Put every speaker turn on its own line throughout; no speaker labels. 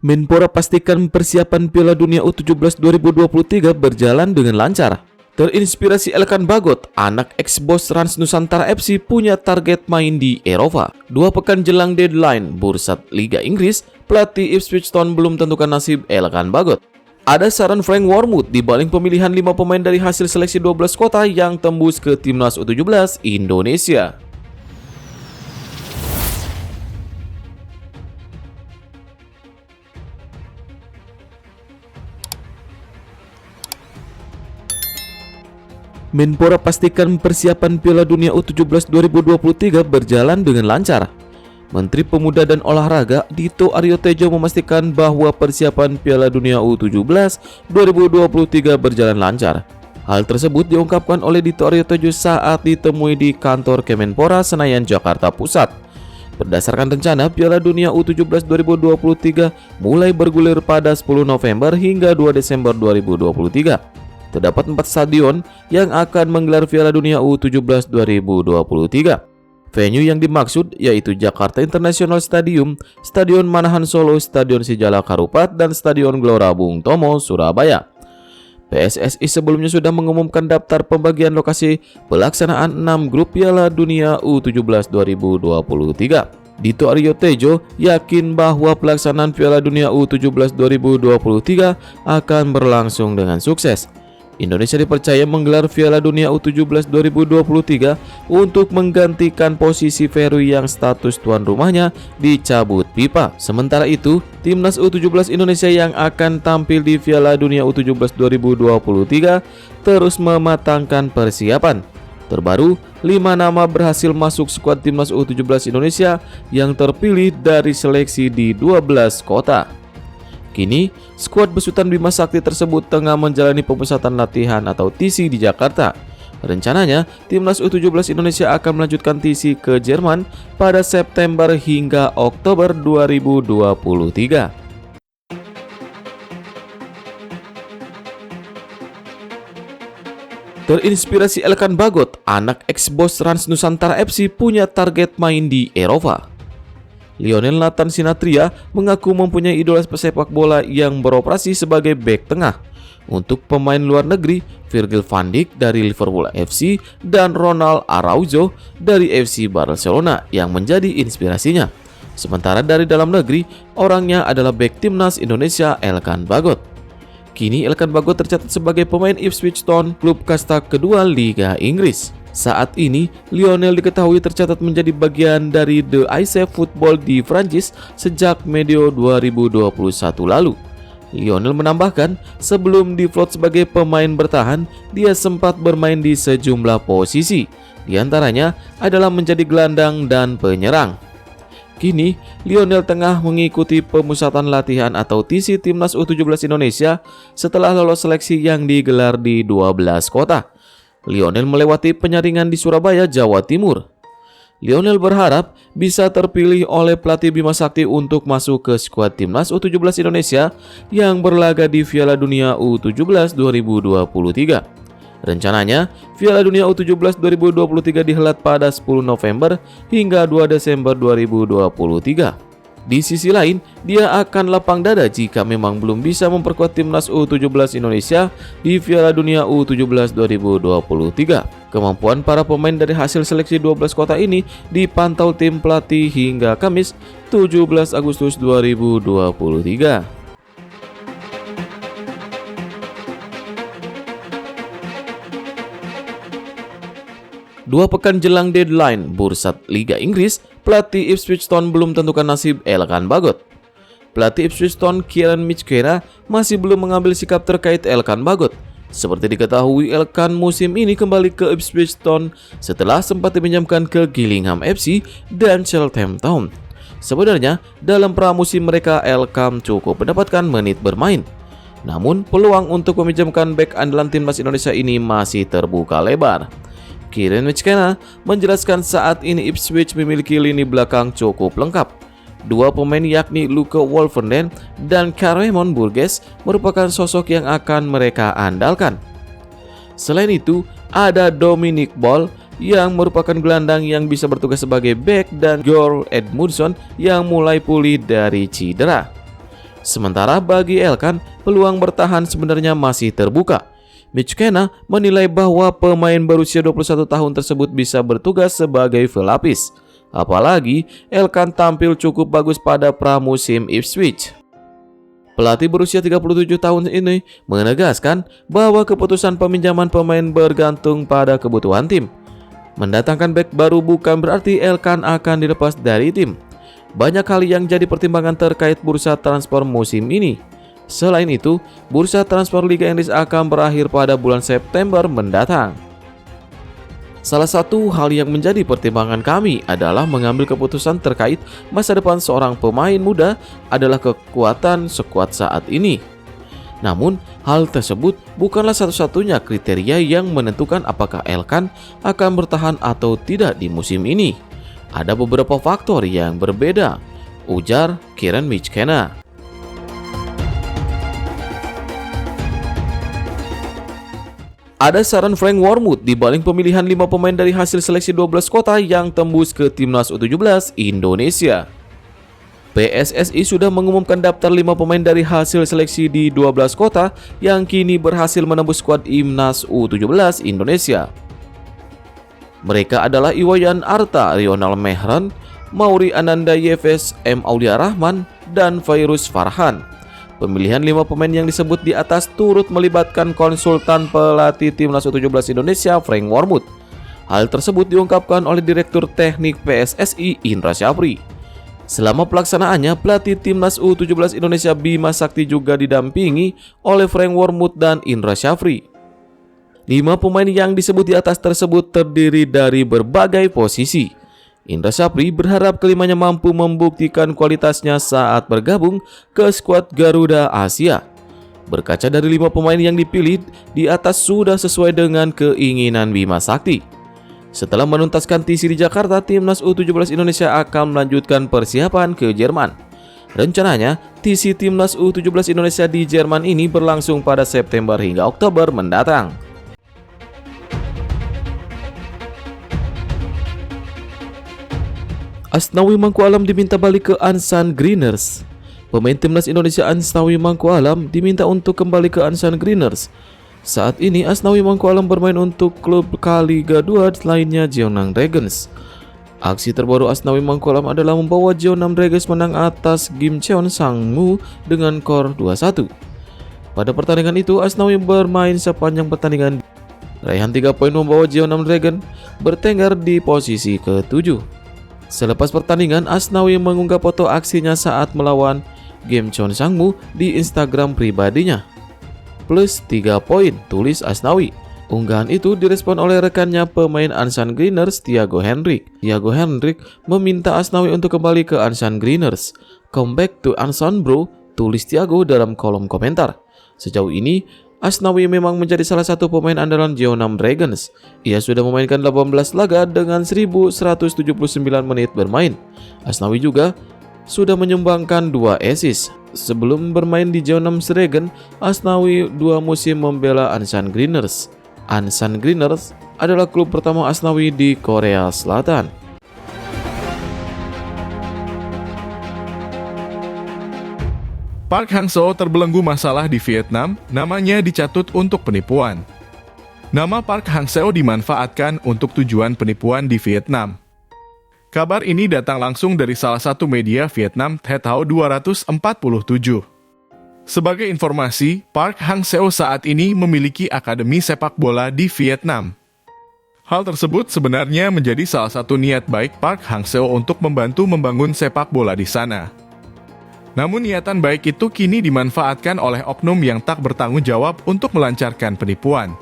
Menpora pastikan persiapan Piala Dunia U17 2023 berjalan dengan lancar. Terinspirasi Elkan Bagot, anak ex-bos Rans Nusantara FC punya target main di Eropa. 2 pekan jelang deadline bursa Liga Inggris, pelatih Ipswich Town belum tentukan nasib Elkan Bagot. Ada saran Frank Wormuth dibalik pemilihan 5 pemain dari hasil seleksi 12 kota yang tembus ke Timnas U17 Indonesia. Menpora pastikan persiapan Piala Dunia U17 2023 berjalan dengan lancar. Menteri Pemuda dan Olahraga Dito Aryo Tejo memastikan bahwa persiapan Piala Dunia U17 2023 berjalan lancar. Hal tersebut diungkapkan oleh Dito Aryo Tejo saat ditemui di kantor Kemenpora Senayan, Jakarta Pusat. Berdasarkan rencana, Piala Dunia U17 2023 mulai bergulir pada 10 November hingga 2 Desember 2023. Terdapat 4 stadion yang akan menggelar Piala Dunia U17 2023. Venue yang dimaksud yaitu Jakarta International Stadium, Stadion Manahan Solo, Stadion Sijalak Harupat, dan Stadion Gelora Bung Tomo, Surabaya. PSSI sebelumnya sudah mengumumkan daftar pembagian lokasi pelaksanaan 6 grup Piala Dunia U17 2023. Dito Aryo Tejo yakin bahwa pelaksanaan Piala Dunia U17 2023 akan berlangsung dengan sukses. Indonesia dipercaya menggelar Piala Dunia U17 2023 untuk menggantikan posisi Peru yang status tuan rumahnya dicabut FIFA. Sementara itu, Timnas U17 Indonesia yang akan tampil di Piala Dunia U17 2023 terus mematangkan persiapan. Terbaru, 5 nama berhasil masuk skuad Timnas U17 Indonesia yang terpilih dari seleksi di 12 kota. Kini, skuad besutan Bima Sakti tersebut tengah menjalani pemusatan latihan atau TC di Jakarta. Rencananya, Timnas U17 Indonesia akan melanjutkan TC ke Jerman pada September hingga Oktober 2023. Terinspirasi Elkan Bagot, anak ex-bos Rans Nusantara FC punya target main di Eropa. Lionel Nathan Sinathrya mengaku mempunyai idola pesepak bola yang beroperasi sebagai bek tengah. Untuk pemain luar negeri, Virgil van Dijk dari Liverpool FC dan Ronald Araujo dari FC Barcelona yang menjadi inspirasinya. Sementara dari dalam negeri, orangnya adalah bek timnas Indonesia Elkan Bagot. Kini Elkan Bagot tercatat sebagai pemain Ipswich Town, klub kasta kedua Liga Inggris. Saat ini, Lionel diketahui tercatat menjadi bagian dari The ICF Football di Prancis sejak medio 2021 lalu. Lionel menambahkan, sebelum diflot sebagai pemain bertahan, dia sempat bermain di sejumlah posisi, diantaranya adalah menjadi gelandang dan penyerang. Kini, Lionel tengah mengikuti pemusatan latihan atau TC Timnas U17 Indonesia setelah lolos seleksi yang digelar di 12 kota. Lionel melewati penyaringan di Surabaya, Jawa Timur. Lionel berharap bisa terpilih oleh pelatih Bima Sakti untuk masuk ke skuad Timnas U17 Indonesia yang berlaga di Piala Dunia U17 2023. Rencananya, Piala Dunia U17 2023 dihelat pada 10 November hingga 2 Desember 2023. Di sisi lain, dia akan lapang dada jika memang belum bisa memperkuat Timnas U17 Indonesia di Piala Dunia U17 2023. Kemampuan para pemain dari hasil seleksi 12 kota ini dipantau tim pelatih hingga Kamis 17 Agustus 2023. Dua pekan jelang deadline bursa Liga Inggris, pelatih Ipswich Town belum tentukan nasib Elkan Bagot. Pelatih Ipswich Town Kieran Michkera masih belum mengambil sikap terkait Elkan Bagot. Seperti diketahui, Elkan musim ini kembali ke Ipswich Town setelah sempat dipinjamkan ke Gillingham FC dan Southampton. Sebenarnya, dalam pramusim mereka, Elkan cukup mendapatkan menit bermain. Namun, peluang untuk meminjamkan bek andalan timnas Indonesia ini masih terbuka lebar. Kieran Michkera menjelaskan saat ini Ipswich memiliki lini belakang cukup lengkap. Dua pemain yakni Luke Wolverden dan Karemon Burgess merupakan sosok yang akan mereka andalkan. Selain itu, ada Dominic Ball yang merupakan gelandang yang bisa bertugas sebagai bek dan Joel Edmundson yang mulai pulih dari cedera. Sementara bagi Elkan, peluang bertahan sebenarnya masih terbuka. Mitch Kenna menilai bahwa pemain berusia 21 tahun tersebut bisa bertugas sebagai pelapis. Apalagi Elkan tampil cukup bagus pada pramusim Ipswich. Pelatih berusia 37 tahun ini menegaskan bahwa keputusan peminjaman pemain bergantung pada kebutuhan tim. Mendatangkan bek baru bukan berarti Elkan akan dilepas dari tim. Banyak hal yang jadi pertimbangan terkait bursa transfer musim ini. Selain itu, bursa transfer Liga Inggris akan berakhir pada bulan September mendatang. Salah satu hal yang menjadi pertimbangan kami adalah mengambil keputusan terkait masa depan seorang pemain muda adalah kekuatan skuad saat ini. Namun, hal tersebut bukanlah satu-satunya kriteria yang menentukan apakah Elkan akan bertahan atau tidak di musim ini. Ada beberapa faktor yang berbeda, ujar Kieran Mitch Kenna. Ada saran Frank Wormuth dibalik pemilihan 5 pemain dari hasil seleksi 12 kota yang tembus ke Timnas U17 Indonesia. PSSI sudah mengumumkan daftar 5 pemain dari hasil seleksi di 12 kota yang kini berhasil menembus skuad Timnas U17 Indonesia. Mereka adalah Iwayan Arta, Rional Mehran, Mauri Ananda Yves, M. Aulia Rahman, dan Fairuz Farhan. Pemilihan 5 pemain yang disebut di atas turut melibatkan konsultan pelatih Timnas U17 Indonesia Frank Wormuth. Hal tersebut diungkapkan oleh Direktur Teknik PSSI Indra Syafri. Selama pelaksanaannya, pelatih Timnas U17 Indonesia Bima Sakti juga didampingi oleh Frank Wormuth dan Indra Syafri. 5 pemain yang disebut di atas tersebut terdiri dari berbagai posisi. Indra Syafri berharap kelimanya mampu membuktikan kualitasnya saat bergabung ke skuad Garuda Asia. Berkaca dari 5 pemain yang dipilih, di atas sudah sesuai dengan keinginan Bima Sakti. Setelah menuntaskan TC di Jakarta, Timnas U17 Indonesia akan melanjutkan persiapan ke Jerman. Rencananya, TC Timnas U17 Indonesia di Jerman ini berlangsung pada September hingga Oktober mendatang. Asnawi Mangku Alam diminta balik ke Ansan Greeners. Pemain Timnas Indonesia Asnawi Mangku Alam diminta untuk kembali ke Ansan Greeners. Saat ini Asnawi Mangku Alam bermain untuk klub Liga 2 lainnya Jeonnam Dragons. Aksi terbaru Asnawi Mangku Alam adalah membawa Jeonnam Dragons menang atas Gimcheon Sangmu dengan skor 2-1. Pada pertandingan itu Asnawi bermain sepanjang pertandingan. Raihan 3 poin membawa Jeonnam Dragons bertengger di posisi ke-7. Selepas pertandingan, Asnawi mengunggah foto aksinya saat melawan Gimcheon Sangmu di Instagram pribadinya. Plus 3 poin, tulis Asnawi. Unggahan itu direspon oleh rekannya pemain Ansan Greeners, Thiago Hendrik. Thiago Hendrik meminta Asnawi untuk kembali ke Ansan Greeners. "Come back to Ansan bro," tulis Thiago dalam kolom komentar. Sejauh ini, Asnawi memang menjadi salah satu pemain andalan Jeonnam Dragons. Ia sudah memainkan 18 laga dengan 1179 menit bermain. Asnawi juga sudah menyumbangkan 2 assist. Sebelum bermain di Jeonnam Dragons, Asnawi 2 musim membela Ansan Greeners. Ansan Greeners adalah klub pertama Asnawi di Korea Selatan.
Park Hang-seo terbelenggu masalah di Vietnam, namanya dicatut untuk penipuan. Nama Park Hang-seo dimanfaatkan untuk tujuan penipuan di Vietnam. Kabar ini datang langsung dari salah satu media Vietnam, Thể Thao 247. Sebagai informasi, Park Hang-seo saat ini memiliki akademi sepak bola di Vietnam. Hal tersebut sebenarnya menjadi salah satu niat baik Park Hang-seo untuk membantu membangun sepak bola di sana. Namun niatan baik itu kini dimanfaatkan oleh oknum yang tak bertanggung jawab untuk melancarkan penipuan.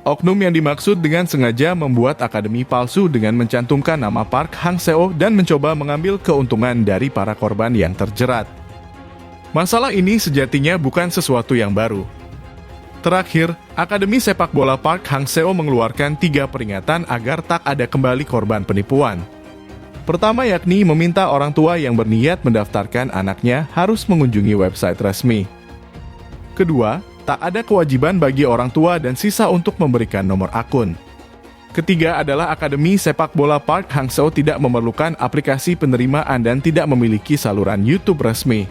Oknum yang dimaksud dengan sengaja membuat akademi palsu dengan mencantumkan nama Park Hang-seo dan mencoba mengambil keuntungan dari para korban yang terjerat. Masalah ini sejatinya bukan sesuatu yang baru. Terakhir, Akademi Sepak Bola Park Hang-seo mengeluarkan 3 peringatan agar tak ada kembali korban penipuan. Pertama yakni meminta orang tua yang berniat mendaftarkan anaknya harus mengunjungi website resmi. Kedua, tak ada kewajiban bagi orang tua dan sisa untuk memberikan nomor akun. Ketiga adalah Akademi Sepak Bola Park Hang-seo tidak memerlukan aplikasi penerimaan dan tidak memiliki saluran YouTube resmi.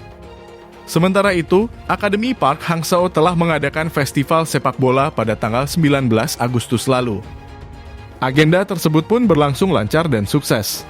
Sementara itu, Akademi Park Hang-seo telah mengadakan festival sepak bola pada tanggal 19 Agustus lalu. Agenda tersebut pun berlangsung lancar dan sukses.